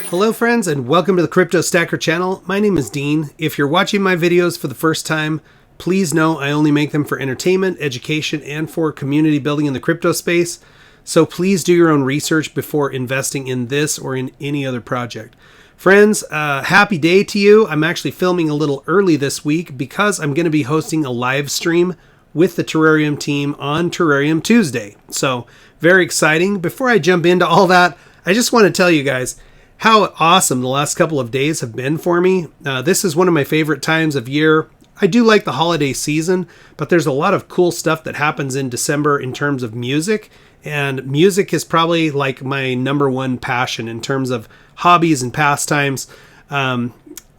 Hello friends and welcome to the Crypto Stacker channel. My name is Dean. If you're watching my videos for the first time, please know I only make them for entertainment, education, and for community building in the crypto space. So please do your own research before investing in this or in any other project. Friends, happy day to you. I'm actually filming a little early this week because I'm going to be hosting a live stream with the Terareum team on Terareum Tuesday. So very exciting. Before I jump into all that, I just want to tell you guys how awesome the last couple of days have been for me. This is one of my favorite times of year. I do like the holiday season, but there's a lot of cool stuff that happens in December in terms of music. And music is probably like my number one passion in terms of hobbies and pastimes.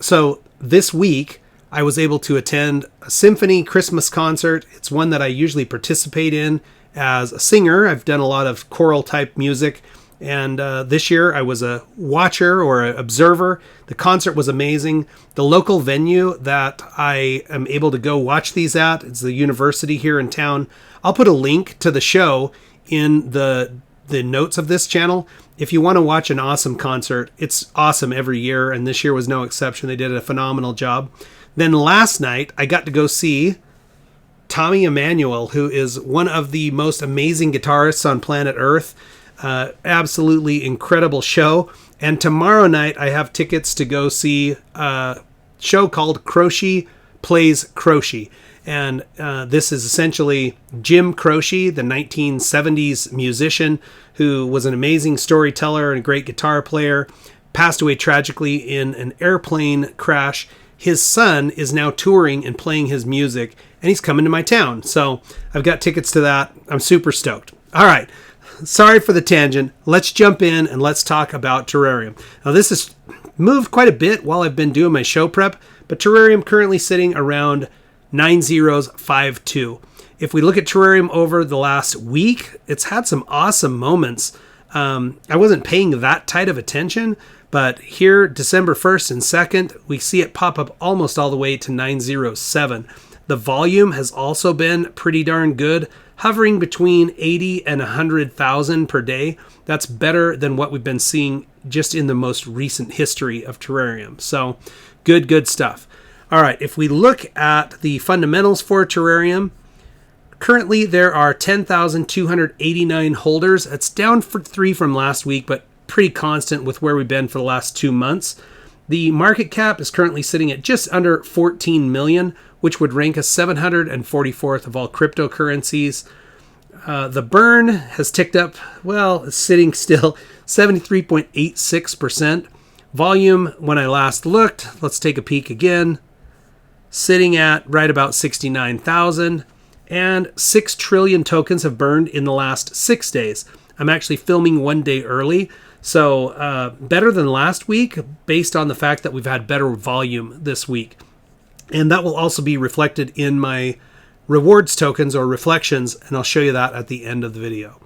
So this week, I was able to attend a symphony Christmas concert. It's one that I usually participate in as a singer. I've done a lot of choral type music. And this year I was a watcher or an observer. The concert was amazing. The local venue that I am able to go watch these at, it's the university here in town. I'll put a link to the show in the notes of this channel. If you want to watch an awesome concert, it's awesome every year, and this year was no exception. They did a phenomenal job. Then last night I got to go see Tommy Emmanuel, who is one of the most amazing guitarists on planet Earth. Absolutely incredible show. And tomorrow night I have tickets to go see a show called Croce Plays Croce. And this is essentially Jim Croce, the 1970s musician who was an amazing storyteller and a great guitar player, passed away tragically in an airplane crash. His son is now touring and playing his music, and he's coming to my town. So I've got tickets to that. I'm super stoked. All right. Sorry for the tangent. Let's jump in and let's talk about Terareum. Now, this has moved quite a bit while I've been doing my show prep, but Terareum currently sitting around 9052. If we look at Terareum over the last week, it's had some awesome moments. I wasn't paying that tight of attention, but here, December 1st and 2nd, we see it pop up almost all the way to 907. The volume has also been pretty darn good, hovering between 80 and 100,000 per day. That's better than what we've been seeing just in the most recent history of Terareum. So good stuff. All right, if we look at the fundamentals for Terareum, currently there are 10,289 holders. That's down for 3 from last week, but pretty constant with where we've been for the last 2 months. The market cap is currently sitting at just under 14 million, which would rank us 744th of all cryptocurrencies. The burn has ticked up, well, it's sitting still 73.86%. Volume, when I last looked, let's take a peek again, sitting at right about 69,000. And 6 trillion tokens have burned in the last 6 days. I'm actually filming 1 day early, so better than last week based on the fact that we've had better volume this week. And that will also be reflected in my rewards tokens or reflections, and I'll show you that at the end of the video.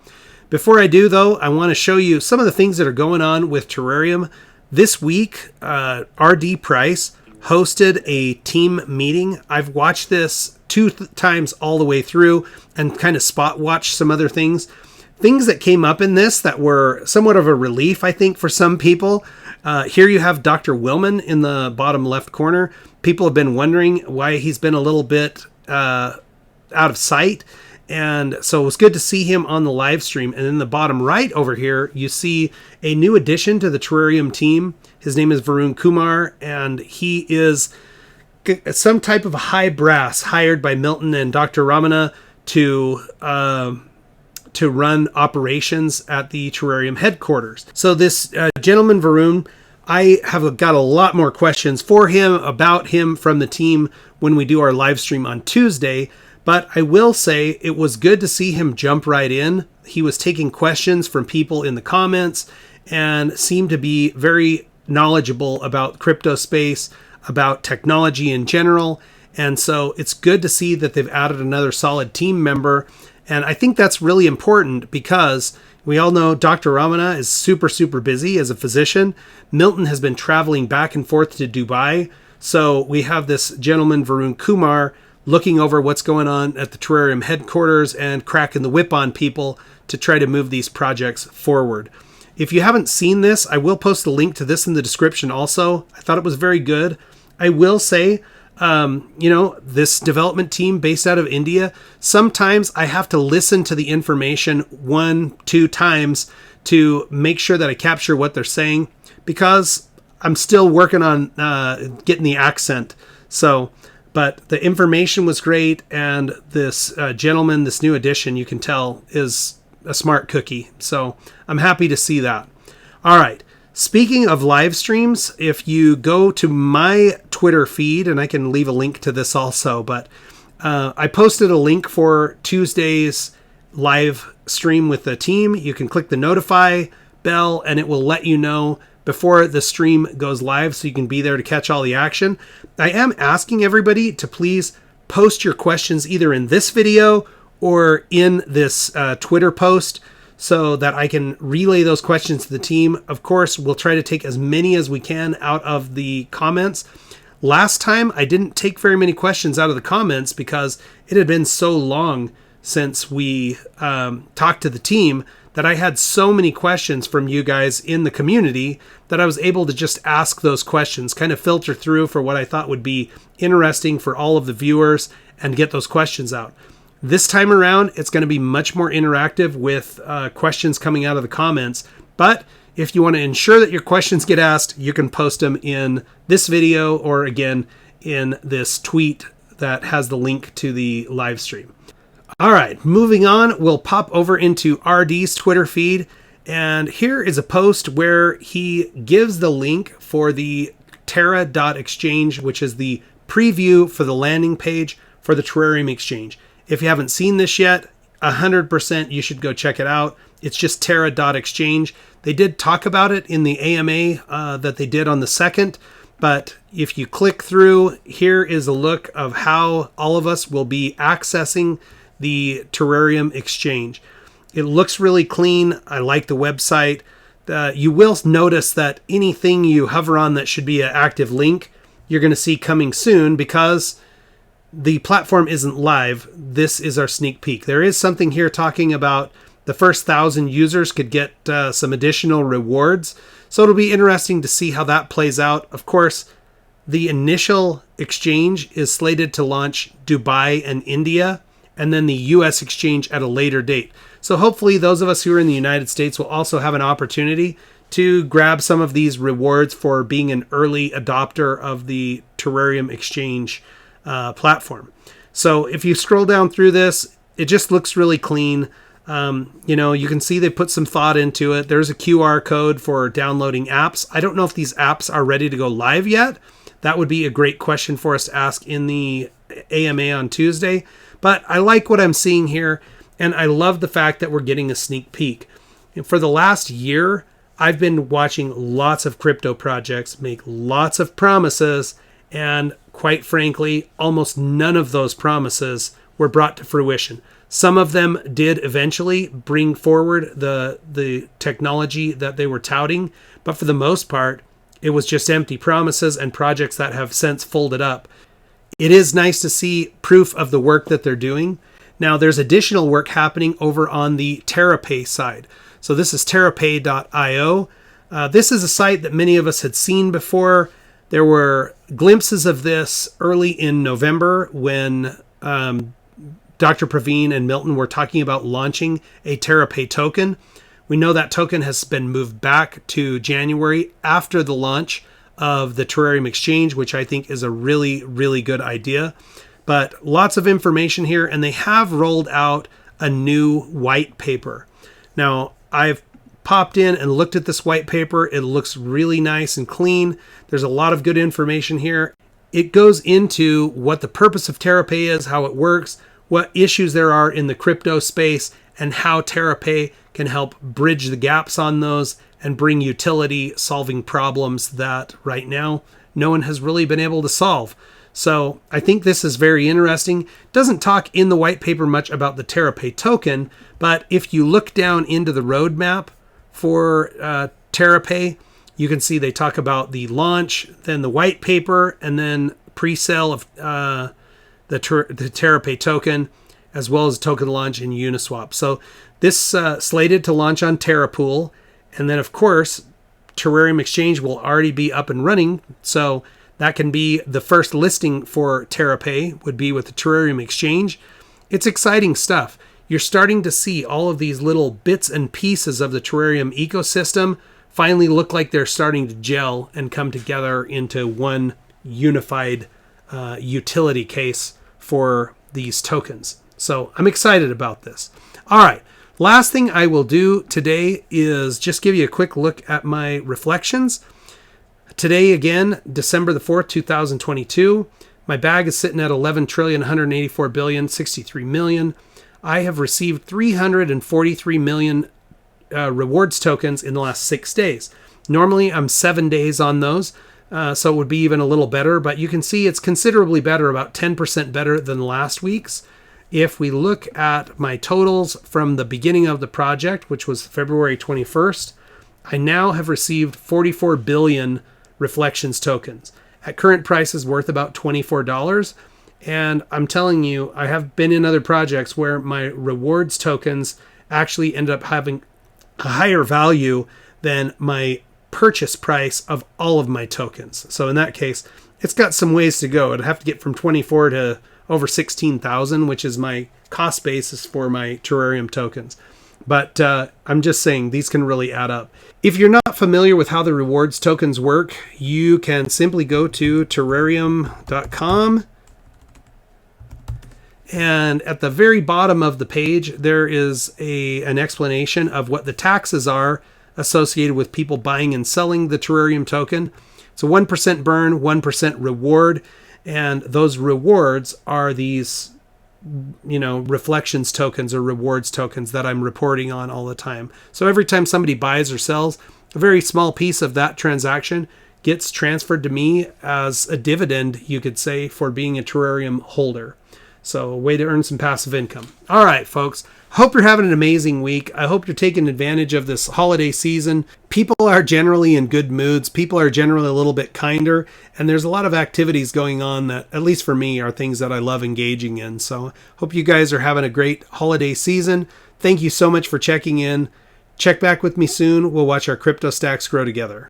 Before I do, though, I want to show you some of the things that are going on with Terareum. This week, RD Price hosted a team meeting. I've watched this 2 times all the way through and kind of spot watched some other things. Things that came up in this that were somewhat of a relief, I think, for some people. Here you have Dr. Willman in the bottom left corner. People have been wondering why he's been a little bit out of sight. And so it was good to see him on the live stream. And in the bottom right over here, you see a new addition to the Terareum team. His name is Varun Kumar, and he is some type of a high brass hired by Milton and Dr. Ramana to run operations at the Terareum headquarters. So this gentleman, Varun, I have got a lot more questions for him, about him from the team when we do our live stream on Tuesday. But I will say it was good to see him jump right in. He was taking questions from people in the comments and seemed to be very knowledgeable about crypto space, about technology in general. And so it's good to see that they've added another solid team member. And I think that's really important because we all know Dr. Ramana is super busy as a physician. Milton has been traveling back and forth to Dubai. So we have this gentleman, Varun Kumar, looking over what's going on at the Terareum headquarters and cracking the whip on people to try to move these projects forward. If you haven't seen this, I will post a link to this in the description also. I thought it was very good. I will say, this development team based out of India, sometimes I have to listen to the information 1-2 times to make sure that I capture what they're saying, because I'm still working on getting the accent. So, but the information was great, and this gentleman, this new addition, you can tell is a smart cookie. So I'm happy to see that. All right. Speaking of live streams, if you go to my Twitter feed, and I can leave a link to this also, but I posted a link for Tuesday's live stream with the team. You can click the notify bell and it will let you know before the stream goes live, so you can be there to catch all the action. I am asking everybody to please post your questions either in this video or in this Twitter post, so that I can relay those questions to the team. Of course, we'll try to take as many as we can out of the comments. Last time, I didn't take very many questions out of the comments because it had been so long since we talked to the team that I had so many questions from you guys in the community that I was able to just ask those questions, kind of filter through for what I thought would be interesting for all of the viewers and get those questions out. This time around, it's going to be much more interactive with questions coming out of the comments. But if you want to ensure that your questions get asked, you can post them in this video or again in this tweet that has the link to the live stream. All right, moving on, we'll pop over into RD's Twitter feed. And here is a post where he gives the link for the Tera Exchange, which is the preview for the landing page for the Terareum Exchange. If you haven't seen this yet, 100% you should go check it out. It's just Tera Exchange. They did talk about it in the AMA that they did on the 2nd, but if you click through, here is a look of how all of us will be accessing the Terareum Exchange. It looks really clean. I like the website. You will notice that anything you hover on that should be an active link, you're going to see coming soon, because the platform isn't live. This is our sneak peek. There is something here talking about the first 1,000 users could get some additional rewards. So it'll be interesting to see how that plays out. Of course, the initial exchange is slated to launch Dubai and India, and then the US exchange at a later date. So hopefully those of us who are in the United States will also have an opportunity to grab some of these rewards for being an early adopter of the Terareum Exchange platform. So if you scroll down through this, it just looks really clean. You can see they put some thought into it. There's a QR code for downloading apps. I don't know if these apps are ready to go live yet. That would be a great question for us to ask in the AMA on Tuesday. But I like what I'm seeing here, and I love the fact that we're getting a sneak peek. And for the last year, I've been watching lots of crypto projects make lots of promises, and quite frankly, almost none of those promises were brought to fruition. Some of them did eventually bring forward the technology that they were touting, but for the most part, it was just empty promises and projects that have since folded up. It is nice to see proof of the work that they're doing. Now, there's additional work happening over on the terapay side. So this is terapay.io. This is a site that many of us had seen before. There were glimpses of this early in November when Dr. Praveen and Milton were talking about launching a terapay token. We know that token has been moved back to January after the launch of the Terareum Exchange, which I think is a really, really good idea. But lots of information here, and they have rolled out a new white paper. Now, I've popped in and looked at this white paper. It looks really nice and clean. There's a lot of good information here. It goes into what the purpose of Terapay is, how it works, what issues there are in the crypto space, and how Terapay can help bridge the gaps on those and bring utility, solving problems that right now no one has really been able to solve. So I think this is very interesting. Doesn't talk in the white paper much about the Terapay token, but if you look down into the roadmap for Terapay, you can see they talk about the launch, then the white paper, and then pre-sale of the Terapay token, as well as token launch in Uniswap. So this slated to launch on Terapool, And then, of course, Terareum Exchange will already be up and running. So that can be the first listing for terapay would be with the Terareum Exchange. It's exciting stuff. You're starting to see all of these little bits and pieces of the Terareum ecosystem finally look like they're starting to gel and come together into one unified utility case for these tokens. So I'm excited about this. All right. Last thing I will do today is just give you a quick look at my reflections. Today, again, December the 4th, 2022, my bag is sitting at 11,184,063,000,000. I have received 343 million rewards tokens in the last 6 days. Normally, I'm 7 days on those, so it would be even a little better, but you can see it's considerably better, about 10% better than last week's. If we look at my totals from the beginning of the project, which was February 21st, I now have received 44 billion reflections tokens. At current prices, worth about $24. And I'm telling you, I have been in other projects where my rewards tokens actually ended up having a higher value than my purchase price of all of my tokens. So in that case, it's got some ways to go. I'd have to get from 24 to over 16,000, which is my cost basis for my Terareum tokens. But I'm just saying these can really add up. If you're not familiar with how the rewards tokens work, you can simply go to terarium.com. And at the very bottom of the page, there is an explanation of what the taxes are associated with people buying and selling the Terareum token. It's a 1% burn, 1% reward. And those rewards are these, reflections tokens or rewards tokens that I'm reporting on all the time. So every time somebody buys or sells, a very small piece of that transaction gets transferred to me as a dividend, you could say, for being a Terareum holder. So a way to earn some passive income. All right, folks. Hope you're having an amazing week. I hope you're taking advantage of this holiday season. People are generally in good moods. People are generally a little bit kinder. And there's a lot of activities going on that, at least for me, are things that I love engaging in. So hope you guys are having a great holiday season. Thank you so much for checking in. Check back with me soon. We'll watch our crypto stacks grow together.